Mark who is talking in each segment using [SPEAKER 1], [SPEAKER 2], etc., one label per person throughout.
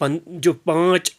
[SPEAKER 1] 5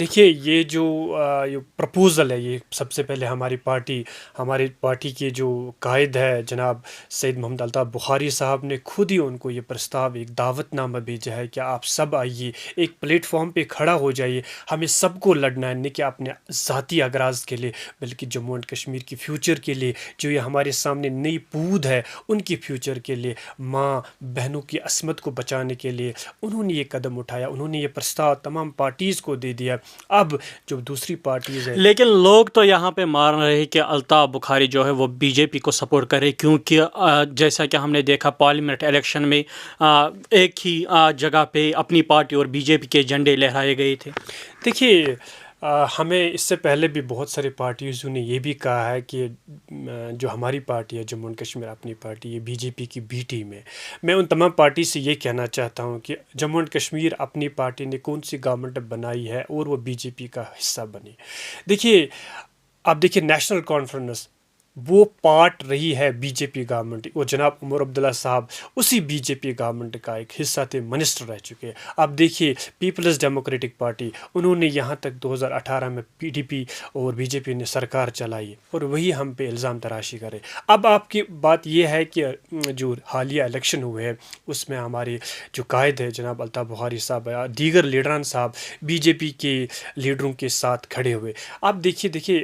[SPEAKER 1] دیکھیے یہ جو یہ پرپوزل ہے، یہ سب سے پہلے ہماری پارٹی کے جو قائد ہے جناب سید محمد الطاف بخاری صاحب نے خود ہی ان کو یہ پرستاو، ایک دعوت نامہ بھیجا ہے کہ آپ سب آئیے، ایک پلیٹ فارم پہ کھڑا ہو جائیے، ہمیں سب کو لڑنا ہے، نہ کہ اپنے ذاتی اغراض کے لیے بلکہ جموں اینڈ کشمیر کی فیوچر کے لیے، جو یہ ہمارے سامنے نئی پود ہے ان کی فیوچر کے لیے، ماں بہنوں کی عصمت کو بچانے کے لیے انہوں نے یہ قدم اٹھایا، انہوں نے یہ پرستاو تمام پارٹیز کو دے دیا۔ اب جو دوسری پارٹیز ہے،
[SPEAKER 2] لیکن لوگ تو یہاں پہ مان رہے ہیں کہ الطاف بخاری جو ہے وہ بی جے پی کو سپورٹ کرے، کیونکہ جیسا کہ ہم نے دیکھا پارلیمنٹ الیکشن میں ایک ہی جگہ پہ اپنی پارٹی اور بی جے پی کے جھنڈے لہرائے گئے تھے۔
[SPEAKER 1] دیکھیے ہمیں اس سے پہلے بھی بہت سارے پارٹیزوں نے یہ بھی کہا ہے کہ جو ہماری پارٹی ہے جموں اینڈ کشمیر اپنی پارٹی، یہ بی جے پی کی بی ٹیم ہے۔ میں ان تمام پارٹی سے یہ کہنا چاہتا ہوں کہ جموں اینڈ کشمیر اپنی پارٹی نے کون سی گورنمنٹ بنائی ہے اور وہ بی جے پی کا حصہ بنی۔ دیکھیے آپ دیکھیے نیشنل کانفرنس وہ پارٹ رہی ہے بی جے پی گورنمنٹ، وہ جناب عمر عبداللہ صاحب اسی بی جے پی گورنمنٹ کا ایک حصہ تھے، منسٹر رہ چکے۔ اب دیکھیے پیپلز ڈیموکریٹک پارٹی، انہوں نے یہاں تک 2018 میں پی ڈی پی اور بی جے پی نے سرکار چلائی اور وہی ہم پہ الزام تراشی کرے۔ اب آپ کی بات یہ ہے کہ جو حالیہ الیکشن ہوئے ہیں اس میں ہمارے جو قائد ہے جناب الطاف بخاری صاحب، دیگر لیڈران صاحب بی جے پی کے لیڈروں کے ساتھ کھڑے ہوئے۔ اب دیکھیے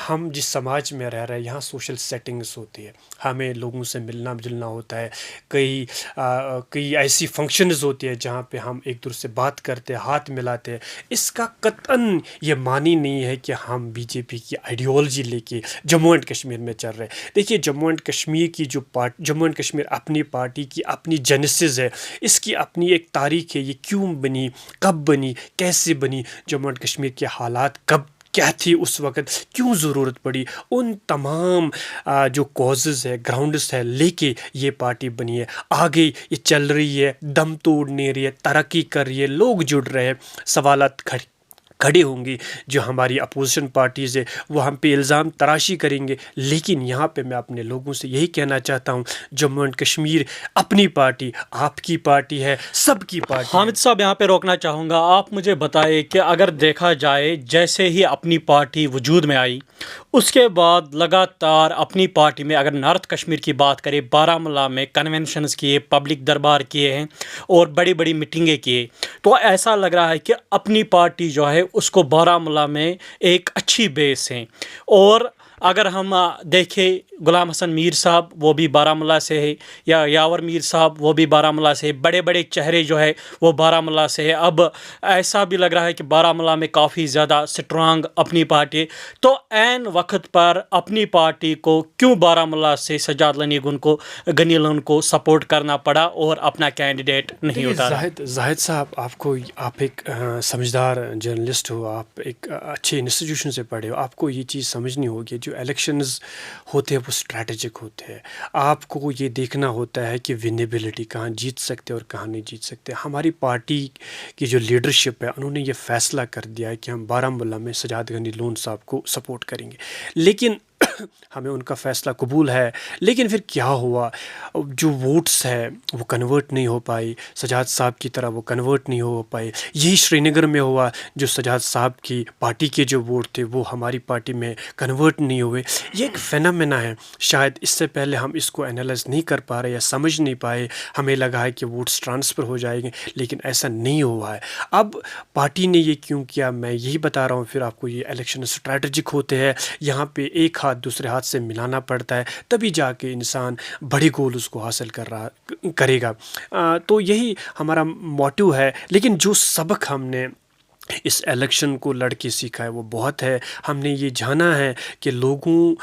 [SPEAKER 1] ہم جس سماج میں رہ رہے ہیں یہاں سوشل سیٹنگس ہوتی ہے، ہمیں لوگوں سے ملنا جلنا ہوتا ہے، کئی ایسی فنکشنز ہوتی ہے جہاں پہ ہم ایک دوسرے سے بات کرتے ہیں، ہاتھ ملاتے ہیں۔ اس کا قطعاً یہ معنی نہیں ہے کہ ہم بی جے پی کی آئیڈیالوجی لے کے جموں اینڈ کشمیر میں چل رہے ہیں۔ دیکھیے جموں اینڈ کشمیر کی جموں اینڈ کشمیر اپنی پارٹی کی اپنی جینیسس ہے، اس کی اپنی ایک تاریخ ہے، یہ کیوں بنی، کب بنی، کیسے بنی، جموں اینڈ کشمیر کے حالات کب کیا تھی اس وقت، کیوں ضرورت پڑی، ان تمام جو کازز ہے، گراؤنڈس ہے لے کے یہ پارٹی بنی ہے۔ آگے یہ چل رہی ہے، دم توڑ نہیں رہی ہے، ترقی کر رہی ہے، لوگ جڑ رہے ہیں، سوالات کھڑے ہوں گے، جو ہماری اپوزیشن پارٹیز ہے وہ ہم پہ الزام تراشی کریں گے، لیکن یہاں پہ میں اپنے لوگوں سے یہی کہنا چاہتا ہوں، جموں اینڈ کشمیر اپنی پارٹی، آپ کی پارٹی ہے، سب کی پارٹی ہے۔
[SPEAKER 2] حامد صاحب یہاں پہ روکنا چاہوں گا، آپ مجھے بتائیں کہ اگر دیکھا جائے جیسے ہی اپنی پارٹی وجود میں آئی اس کے بعد لگاتار اپنی پارٹی میں، اگر نارتھ کشمیر کی بات کریں، بارہمولہ میں کنونشنز کیے، پبلک دربار کیے ہیں اور بڑی بڑی میٹنگیں کیے، تو ایسا لگ رہا ہے کہ اپنی پارٹی جو ہے اس کو بارہمولہ میں ایک اچھی بیس ہے۔ اور اگر ہم دیکھیں غلام حسن میر صاحب وہ بھی بارہمولہ سے ہے، یا یاور میر صاحب وہ بھی بارہمولہ سے ہے، بڑے بڑے چہرے جو ہے وہ بارہمولہ سے ہے۔ اب ایسا بھی لگ رہا ہے کہ بارہمولہ میں کافی زیادہ سٹرانگ اپنی پارٹی ہے، تو عین وقت پر اپنی پارٹی کو کیوں بارہمولہ سے سجاد غنی لون کو سپورٹ کرنا پڑا اور اپنا کینڈیڈیٹ نہیں اتارا؟
[SPEAKER 1] زاہد صاحب، آپ ایک سمجھدار جرنلسٹ ہو، آپ ایک اچھے انسٹیٹیوشن سے پڑھے ہو، آپ کو یہ چیز سمجھنی ہوگی، جو الیکشنز ہوتے ہیں وہ اسٹریٹجک ہوتے ہیں، آپ کو یہ دیکھنا ہوتا ہے کہ ونیبلٹی کہاں جیت سکتے اور کہاں نہیں جیت سکتے۔ ہماری پارٹی کی جو لیڈرشپ ہے انہوں نے یہ فیصلہ کر دیا ہے کہ ہم بارہمولہ میں سجاد غنی لون صاحب کو سپورٹ کریں گے، لیکن ہمیں ان کا فیصلہ قبول ہے، لیکن پھر کیا ہوا، جو ووٹس ہے وہ کنورٹ نہیں ہو پائی، سجاد صاحب کی طرح وہ کنورٹ نہیں ہو پائے۔ یہی شری نگر میں ہوا، جو سجاد صاحب کی پارٹی کے جو ووٹ تھے وہ ہماری پارٹی میں کنورٹ نہیں ہوئے۔ یہ ایک فینامنا ہے، شاید اس سے پہلے ہم اس کو انالائز نہیں کر پا رہے یا سمجھ نہیں پائے، ہمیں لگا ہے کہ ووٹس ٹرانسفر ہو جائیں گے، لیکن ایسا نہیں ہوا ہے۔ اب پارٹی نے یہ کیوں کیا، میں یہی بتا رہا ہوں، پھر آپ کو یہ الیکشن اسٹریٹجک ہوتے ہیں، یہاں پہ ایک ہاتھ دوسرے ہاتھ سے ملانا پڑتا ہے، تبھی جا کے انسان بڑے گولز کو حاصل کرے گا۔ تو یہی ہمارا موٹیو ہے، لیکن جو سبق ہم نے اس الیکشن کو لڑ کے سیکھا ہے وہ بہت ہے۔ ہم نے یہ جانا ہے کہ لوگوں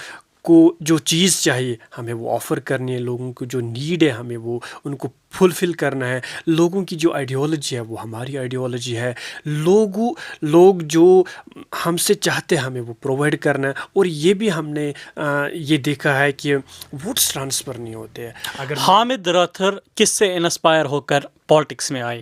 [SPEAKER 1] کو جو چیز چاہیے ہمیں وہ آفر کرنی ہے، لوگوں کو جو نیڈ ہے ہمیں وہ ان کو فلفل کرنا ہے، لوگوں کی جو آئیڈیالوجی ہے وہ ہماری آئیڈیالوجی ہے، لوگ جو ہم سے چاہتے ہیں ہمیں وہ پرووائڈ کرنا ہے۔ اور یہ بھی ہم نے یہ دیکھا ہے کہ ووٹس ٹرانسفر نہیں ہوتے ہیں۔ اگر
[SPEAKER 2] حامد راتھر کس سے انسپائر ہو کر پالیٹکس میں آئے؟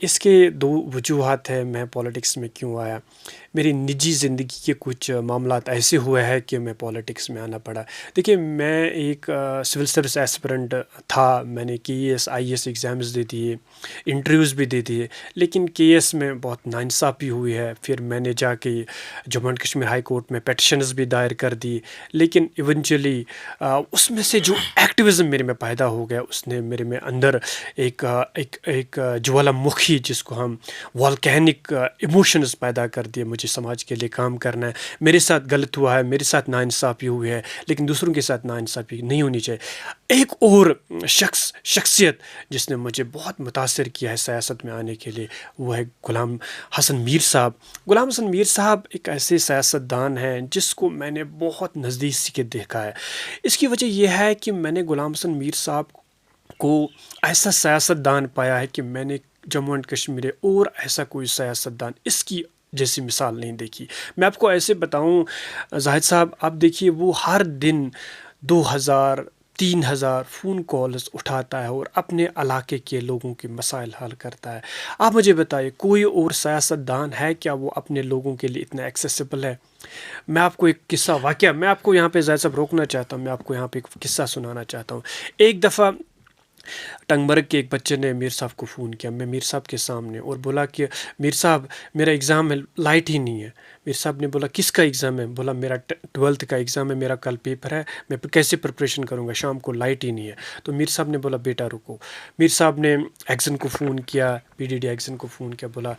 [SPEAKER 1] اس کے دو وجوہات ہیں میں پالیٹکس میں کیوں آیا. میری نجی زندگی کے کچھ معاملات ایسے ہوئے ہیں کہ میں پالیٹکس میں آنا پڑا. دیکھیے میں ایک سول سروس ایسپرنٹ تھا. میں نے K A S I S exams دے دیے, انٹرویوز بھی دے دیے, لیکن کے اے ایس میں بہت ناانصافی ہوئی ہے. پھر میں نے جا کے Jammu and Kashmir high court میں پیٹیشنز بھی دائر کر دی, لیکن ایونچولی اس میں سے جو ایکٹیویزم میرے میں پیدا ہو گیا اس نے میرے میں اندر ایک جوالا مکھی جس کو ہم والکینک ایموشنز پیدا کر دیے. مجھے سماج کے لیے کام کرنا ہے, میرے ساتھ غلط ہوا ہے, میرے ساتھ ناانصافی ہوئی ہے, لیکن دوسروں کے ساتھ ناانصافی نہیں ہونی چاہیے. ایک اور شخصیت جس نے مجھے بہت متاثر کیا ہے سیاست میں آنے کے لیے وہ ہے غلام حسن میر صاحب. غلام حسن میر صاحب ایک ایسے سیاست دان ہیں جس کو میں نے بہت نزدیک سے دیکھا ہے. اس کی وجہ یہ ہے کہ میں نے غلام حسن میر صاحب کو ایسا سیاست دان پایا ہے کہ میں نے جموں اینڈ کشمیر اور ایسا کوئی سیاست دان اس کی جیسی مثال نہیں دیکھی. میں آپ کو ایسے بتاؤں زاہد صاحب, آپ دیکھیے وہ ہر دن 2000-3000 فون کالز اٹھاتا ہے اور اپنے علاقے کے لوگوں کے مسائل حل کرتا ہے. آپ مجھے بتائیے کوئی اور سیاست دان ہے کیا وہ اپنے لوگوں کے لیے اتنا ایکسیسیبل ہے؟ میں آپ کو ایک قصہ واقعہ میں آپ کو یہاں پہ زاہد صاحب روکنا چاہتا ہوں. میں آپ کو یہاں پہ ایک قصہ سنانا چاہتا ہوں. ایک دفعہ ٹنگ مرگ کے ایک بچے نے میر صاحب کو فون کیا, میں میر صاحب کے سامنے, اور بولا کہ میر صاحب میرا ایگزام ہے, لائٹ ہی نہیں ہے. میر صاحب نے بولا کس کا ایگزام ہے؟ بولا میرا 12th کا ایگزام ہے, میرا کل پیپر ہے, میں کیسے پریپریشن کروں گا, شام کو لائٹ ہی نہیں ہے. تو میر صاحب نے بولا بیٹا رکو. میر صاحب نے ایگزن کو فون کیا, پی ڈی ڈی ایگزن کو فون کیا, بولا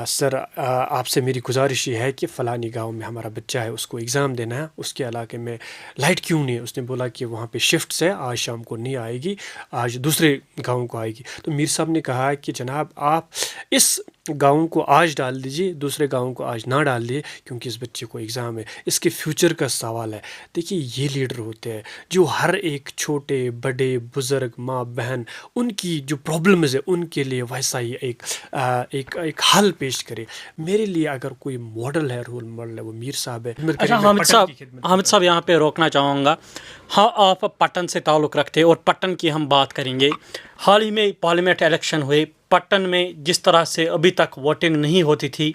[SPEAKER 1] سر آپ سے میری گزارش یہ ہے کہ فلانی گاؤں میں ہمارا بچہ ہے, اس کو ایگزام دینا ہے, اس کے علاقے میں لائٹ کیوں نہیں ہے؟ اس نے بولا کہ وہاں پہ شفٹس ہے, آج شام کو نہیں آئے گی, آج دوسرے گاؤں کو آئے گی. تو میر صاحب نے کہا کہ جناب آپ اس گاؤں کو آج ڈال دیجیے, دوسرے گاؤں کو آج نہ ڈال دیے, کیونکہ اس بچے کو ایگزام ہے, اس کے فیوچر کا سوال ہے. دیکھیے یہ لیڈر ہوتے ہیں جو ہر ایک چھوٹے بڑے بزرگ ماں بہن ان کی جو پرابلمز ہے ان کے لیے ویسا ہی ایک حل پیش کرے. میرے لیے اگر کوئی ماڈل ہے, رول ماڈل ہے, وہ میر صاحب ہے.
[SPEAKER 2] اچھا حامد صاحب یہاں پہ روکنا چاہوں گا. ہاں آپ پٹن سے تعلق رکھتے اور پٹن کی ہم بات کریں گے. حال ہی میں پارلیمنٹ الیکشن ہوئے پٹن میں, جس طرح سے ابھی تک ووٹنگ نہیں ہوتی تھی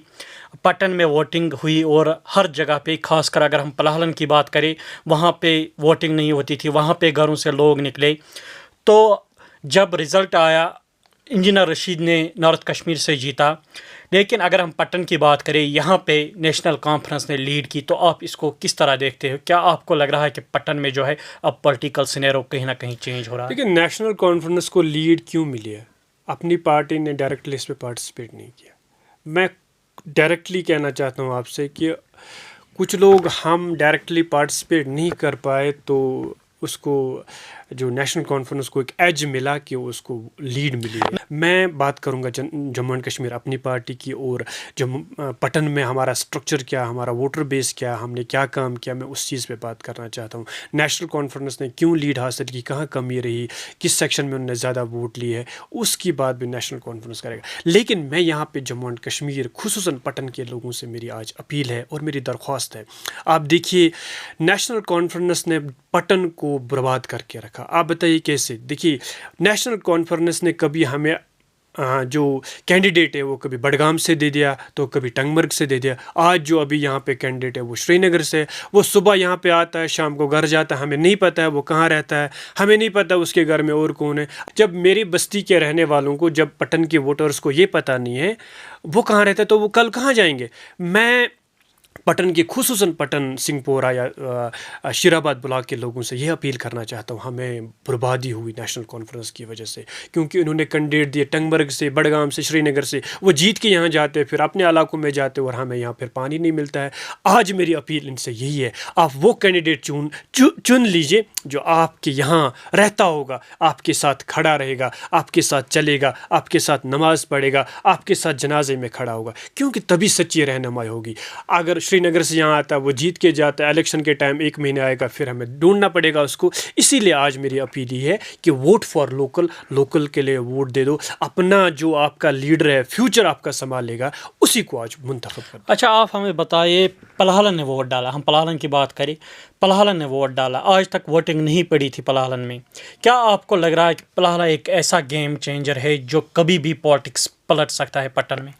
[SPEAKER 2] پٹن میں ووٹنگ ہوئی, اور ہر جگہ پہ خاص کر اگر ہم پلاہلن کی بات کریں وہاں پہ ووٹنگ نہیں ہوتی تھی, وہاں پہ گھروں سے لوگ نکلے. تو جب رزلٹ آیا انجینئر رشید نے نارتھ کشمیر سے جیتا, لیکن اگر ہم پٹن کی بات کریں یہاں پہ نیشنل کانفرنس نے لیڈ کی. تو آپ اس کو کس طرح دیکھتے ہو؟ کیا آپ کو لگ رہا ہے کہ پٹن میں جو ہے اب پولیٹیکل سینیرو کہیں نہ کہیں چینج ہو رہا ہے؟
[SPEAKER 1] لیکن نیشنل کانفرنس کو لیڈ کیوں ملی ہے؟ اپنی پارٹی نے ڈائریکٹلی اس پہ پارٹیسپیٹ نہیں کیا. میں ڈائریکٹلی کہنا چاہتا ہوں آپ سے کہ کچھ لوگ ہم ڈائریکٹلی پارٹیسپیٹ نہیں کر پائے تو اس کو جو نیشنل کانفرنس کو ایک ایج ملا کہ اس کو لیڈ ملی ہے. میں بات کروں گا جموں اینڈ کشمیر اپنی پارٹی کی, اور پٹن میں ہمارا اسٹرکچر کیا, ہمارا ووٹر بیس کیا, ہم نے کیا کام کیا, میں اس چیز پہ بات کرنا چاہتا ہوں. نیشنل کانفرنس نے کیوں لیڈ حاصل کی, کہاں کمی رہی, کس سیکشن میں انہوں نے زیادہ ووٹ لی ہے, اس کی بات بھی نیشنل کانفرنس کرے گا. لیکن میں یہاں پہ جموں اینڈ کشمیر خصوصاً پٹن کے لوگوں سے میری آج اپیل ہے اور میری درخواست ہے. آپ دیکھیے نیشنل کانفرنس نے پٹن کو برباد کر کے رکھا. آپ بتائیے کیسے؟ دیکھیے نیشنل کانفرنس نے کبھی ہمیں جو کینڈیڈیٹ ہے وہ کبھی بڈگام سے دے دیا تو کبھی ٹنگ مرگ سے دے دیا. آج جو ابھی یہاں پہ کینڈیڈیٹ ہے وہ شری نگر سے, وہ صبح یہاں پہ آتا ہے شام کو گھر جاتا ہے, ہمیں نہیں پتہ ہے وہ کہاں رہتا ہے, ہمیں نہیں پتہ اس کے گھر میں اور کون ہے. جب میری بستی کے رہنے والوں کو, جب پٹن کے ووٹرز کو یہ پتہ نہیں ہے وہ کہاں رہتا ہے تو وہ کل کہاں جائیں گے؟ میں پٹن کے خصوصاً پٹن سنگھ پورہ یا شیر آباد بلاک کے لوگوں سے یہ اپیل کرنا چاہتا ہوں, ہمیں بربادی ہوئی نیشنل کانفرنس کی وجہ سے, کیونکہ انہوں نے کینڈیڈیٹ دیے ٹنگ مرگ سے, بڈگام سے, شری نگر سے, وہ جیت کے یہاں جاتے پھر اپنے علاقوں میں جاتے اور ہمیں یہاں پھر پانی نہیں ملتا ہے. آج میری اپیل ان سے یہی ہے, آپ وہ کینڈیڈیٹ چن لیجئے جو آپ کے یہاں رہتا ہوگا, آپ کے ساتھ کھڑا رہے گا, آپ کے ساتھ چلے گا, آپ کے ساتھ نماز پڑھے گا, آپ کے ساتھ جنازے میں کھڑا ہوگا, کیونکہ تبھی سچی رہنمائی ہوگی. اگر شری نگر سے یہاں آتا ہے, وہ جیت کے جاتا ہے, الیکشن کے ٹائم 1 مہینے آئے گا, پھر ہمیں ڈھونڈنا پڑے گا اس کو. اسی لیے آج میری اپیل یہ ہے کہ ووٹ فار لوکل کے لیے ووٹ دے دو. اپنا جو آپ کا لیڈر ہے, فیوچر آپ کا سنبھالے گا, اسی کو آج منتخب کر دو.
[SPEAKER 2] اچھا آپ ہمیں بتائیے پلاہلن نے ووٹ ڈالا, ہم پلاہلن کی بات کریں, پلہالن نے ووٹ ڈالا، آج تک ووٹنگ نہیں پڑی تھی پلہالن میں. کیا آپ کو لگ رہا ہے کہ پلہالہ ایک ایسا گیم چینجر ہے جو کبھی بھی پالیٹکس پلٹ سکتا ہے پٹن میں؟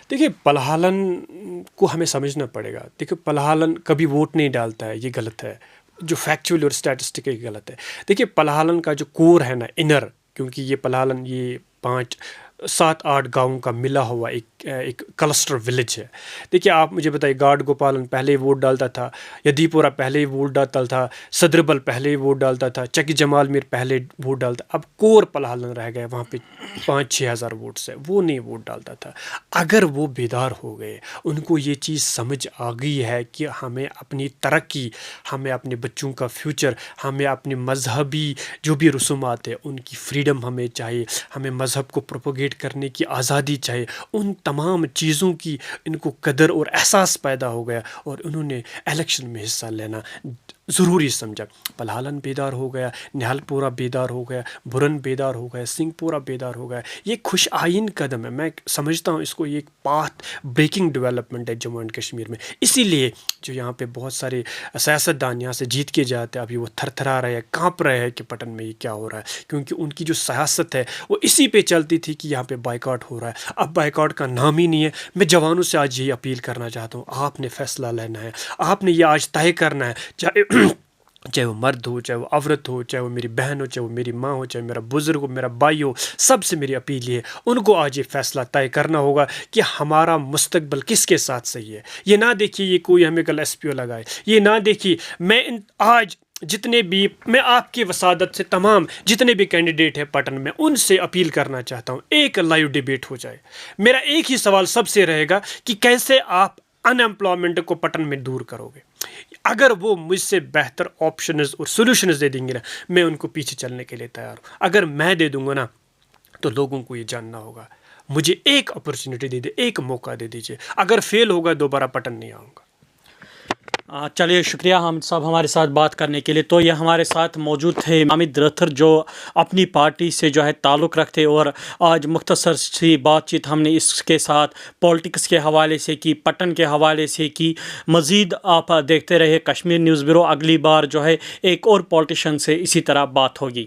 [SPEAKER 1] دیکھیے پلہالن کو ہمیں سمجھنا پڑے گا. دیکھیے پلہالن کبھی ووٹ نہیں ڈالتا ہے، یہ غلط ہے. جو فیکچولی اور اسٹیٹسٹک ہے یہ غلط ہے. دیکھیے پلہالن کا جو کور ہے نا، انر، کیونکہ یہ پلہالن یہ 7-8 گاؤں کا ملا ہوا ایک کلسٹر ولیج ہے. دیکھیے آپ مجھے بتائیے، گاڈ گوپالن پہلے ہی ووٹ ڈالتا تھا، یدی پورہ پہلے ہی ووٹ ڈالتا تھا، صدربل پہلے ہی ووٹ ڈالتا تھا، چکی جمال میر پہلے ووٹ ڈالتا. اب کور پلہالن رہ گئے، وہاں پہ 5-6 ہزار ووٹس ہے، وہ نہیں ووٹ ڈالتا تھا. اگر وہ بیدار ہو گئے، ان کو یہ چیز سمجھ آ گئی ہے کہ ہمیں اپنی ترقی، ہمیں اپنے بچوں کا فیوچر، ہمیں اپنی مذہبی جو بھی رسومات ہیں ان کی فریڈم ہمیں چاہیے، ہمیں مذہب کو پروپوگیٹ کرنے کی آزادی چاہیے، ان تمام چیزوں کی ان کو قدر اور احساس پیدا ہو گیا، اور انہوں نے الیکشن میں حصہ لینا ضروری سمجھا. پلہالن بیدار ہو گیا، نہال پورہ بیدار ہو گیا، برن بیدار ہو گیا، سنگھ پورہ بیدار ہو گیا. یہ خوش آئین قدم ہے، میں سمجھتا ہوں اس کو یہ ایک پاتھ بریکنگ ڈیولپمنٹ ہے جموں اینڈ کشمیر میں. اسی لیے جو یہاں پہ بہت سارے سیاستدان یہاں سے جیت کے جاتے ہیں، ابھی وہ تھر تھرا رہے ہیں، کانپ رہے ہیں کہ پٹن میں یہ کیا ہو رہا ہے، کیونکہ ان کی جو سیاست ہے وہ اسی پہ چلتی تھی کہ یہاں پہ بائیکاٹ ہو رہا ہے. اب بائیکاٹ کا نام ہی نہیں ہے. میں جوانوں سے آج یہی اپیل کرنا چاہتا ہوں، آپ نے فیصلہ لینا ہے، آپ نے یہ آج طے کرنا ہے، چاہے وہ مرد ہو، چاہے وہ عورت ہو، چاہے وہ میری بہن ہو، چاہے وہ میری ماں ہو، چاہے میرا بزرگ ہو، میرا بھائی ہو. سب سے میری اپیل یہ ہے، ان کو آج یہ فیصلہ طے کرنا ہوگا کہ ہمارا مستقبل کس کے ساتھ صحیح ہے. یہ نہ دیکھیے یہ کوئی ہمیں کل ایس پی او لگائے، یہ نہ دیکھیے آج جتنے بھی، میں آپ کی وسادت سے تمام جتنے بھی کینڈیڈیٹ ہیں پٹن میں، ان سے اپیل کرنا چاہتا ہوں ایک لائیو ڈیبیٹ ہو جائے. میرا ایک ہی سوال سب سے رہے گا کہ کیسے آپ ان ایمپلائمنٹ کو پٹن میں دور کرو گے. اگر وہ مجھ سے بہتر آپشنز اور سولوشنز دے دیں گے نا، میں ان کو پیچھے چلنے کے لیے تیار ہوں. اگر میں دے دوں گا نا، تو لوگوں کو یہ جاننا ہوگا. مجھے ایک اپرچونٹی دے دے، ایک موقع دے دیجیے. اگر فیل ہوگا دوبارہ پٹن نہیں آؤں گا.
[SPEAKER 2] چلیے شکریہ حامد صاحب ہمارے ساتھ بات کرنے کے لیے. تو یہ ہمارے ساتھ موجود تھے حامد رتھر، جو اپنی پارٹی سے جو ہے تعلق رکھتے، اور آج مختصر سی بات چیت ہم نے اس کے ساتھ پولیٹکس کے حوالے سے کی، پٹن کے حوالے سے کی. مزید آپ دیکھتے رہے کشمیر نیوز بیورو. اگلی بار جو ہے ایک اور پولیٹیشین سے اسی طرح بات ہوگی.